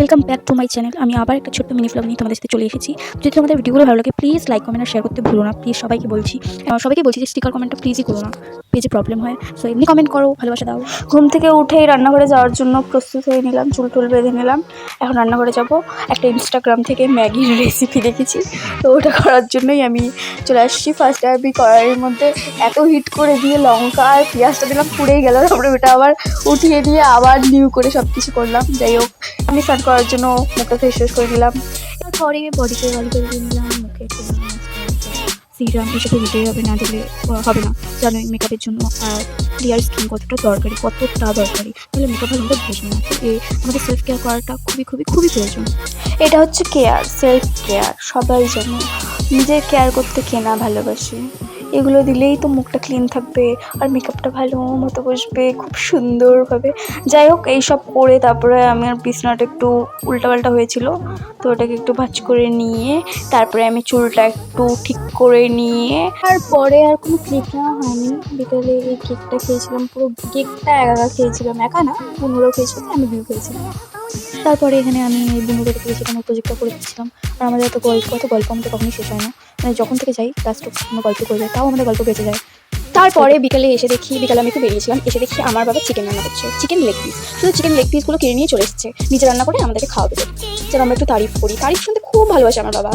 Welcome back to my channel. আমি আবার একটা ছোট্ট মিনি ব্লগ নিয়ে তোমাদের সাথে চলে এসেছি। যদি তোমাদের ভিডিওগুলো ভালো লাগে প্লিজ লাইক কমেন্ট আর শেয়ার করতে ভুলো না। প্লিজ সবাইকে বলছি যে স্টিকার কমেন্টটা প্লিজই করো না, পেজে প্রবলেম হয়। সো এমনি কমেন্ট করো, ভালোবাসা দাও। ঘুম থেকে উঠেই রান্নাঘরে যাওয়ার জন্য প্রস্তুত হয়ে নিলাম, চুল টুল বেঁধে নিলাম। এখন রান্নাঘরে যাব। একটা ইনস্টাগ্রাম থেকে ম্যাগির রেসিপি দেখেছি, তো ওটা করার জন্যই আমি চলে আসছি। ফার্স্টে আমি কড়াইয়ের মধ্যে এত হিট করে দিয়ে লঙ্কা আর পেঁয়াজটা দিলাম, পুড়েই গেল। তারপরে ওটা আবার উঠিয়ে দিয়ে আবার নিউ করে সব কিছু করলাম। যাই হোক, আমি স্টার্ট করার জন্য মুখটা ফেস ওয়াশ করে নিলাম। তারপরে বডিকে ভালো করে দিয়ে নিলাম, মুখে সিরাম এসব দিতে হবে, না দিলে হবে না। জানোই মেকআপের জন্য ক্লিয়ার স্কিন কতটা দরকারি, তাহলে মেকআপ ভালো মতো বুঝবে না। তো আমাদের সেলফ কেয়ার করাটা খুবই খুবই খুবই প্রয়োজন। এটা হচ্ছে কেয়ার, সেলফ কেয়ার। সবাই জানো নিজের কেয়ার করতে কে না ভালোবাসে। এগুলো দিলেই তো মুখটা ক্লিন থাকবে আর মেকআপটা ভালো মতো বসবে খুব সুন্দরভাবে। যাই হোক, এইসব করে তারপরে আমার বিছানাটা একটু উল্টাপাল্টা হয়েছিল, তো ওটাকে একটু ভাঁজ করে নিয়ে তারপরে আমি চুলটা একটু ঠিক করে নিয়ে তারপরে আর কোনো কেক নেওয়া হয়নি। বিকালে এই কেকটা খেয়েছিলাম, পুরো কেকটা একা খেয়েছিলাম। একা না, পুনরাও খেয়েছিলাম, আমি বিয়ে খেয়েছিলাম। তারপরে এখানে আমি বন্ধুদের গিয়েছিলাম, প্রজেক্টটা করে দিচ্ছিলাম। আর আমাদের এত গল্প আমাদের কখনোই শেষ হয় না। মানে যখন থেকে যাই লাস্ট কোনো গল্প করে যায়, তাও আমাদের গল্প বেঁচে যায়। তারপরে বিকালে আমি একটু বেরিয়েছিলাম, এসে দেখি আমার বাবা চিকেন রান্না করছে, চিকেন লেগ পিস। শুধু চিকেন লেগ পিসগুলো কিনে নিয়ে চলে এসেছে, নিজে রান্না করে আমাদেরকে খাওয়াবে। যেন আমরা একটু তারিফ করি, তারিফ শুনতে খুব ভালোবাসে আমার বাবা।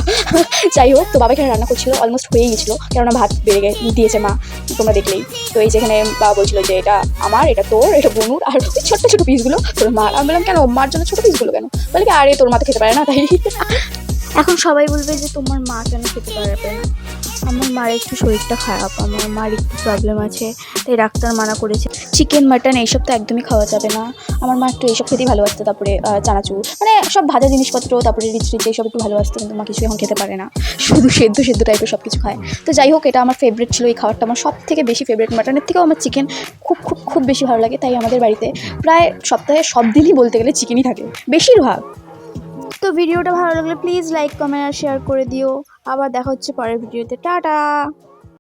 যাই হোক, তো বাবা এখানে রান্না করছিল, অলমোস্ট হয়েই গেছিলো, কেননা ভাত বেড়ে দিয়েছে মা, তোমরা দেখলেই তো। এই যেখানে বাবা বলছিল যে এটা আমার, এটা তোর, এটা বনুর, আর ছোট্ট ছোট পিসগুলো তোর মার। আমি বললাম কেন মার জন্য ছোট পিসগুলো কেন? বলে কি আরে তোর মা তো খেতে পারে না, তাই। এখন সবাই বলবে যে তোমার মা কেন খেতে পারবে না। আমার মার একটু শরীরটা খারাপ, আমার মার একটু প্রবলেম আছে, তাই ডাক্তার মানা করেছে। চিকেন মাটন এইসব তো একদমই খাওয়া যাবে না। আমার মা একটু এইসব খেতেই ভালোবাসতো, তারপরে চানাচুর, মানে সব ভাজা জিনিসপত্র, তারপরে রিচ এইসব একটু ভালোবাসতো। কিন্তু মা কিছু এখন খেতে পারে না, শুধু সেদ্ধ টাইপের সব কিছু খায়। তো যাই হোক, এটা আমার ফেভারিট ছিল, এই খাবারটা আমার সব থেকে বেশি ফেভারিট। মাটনের থেকেও আমার চিকেন খুব বেশি ভালো লাগে। তাই আমাদের বাড়িতে প্রায় সপ্তাহে সব দিনই বলতে গেলে চিকেনই থাকে বেশিরভাগ। তো ভিডিওটা ভালো লাগলে প্লিজ লাইক কমেন্ট আর শেয়ার করে দিও। আবার দেখা হচ্ছে পরের ভিডিওতে। টাটা।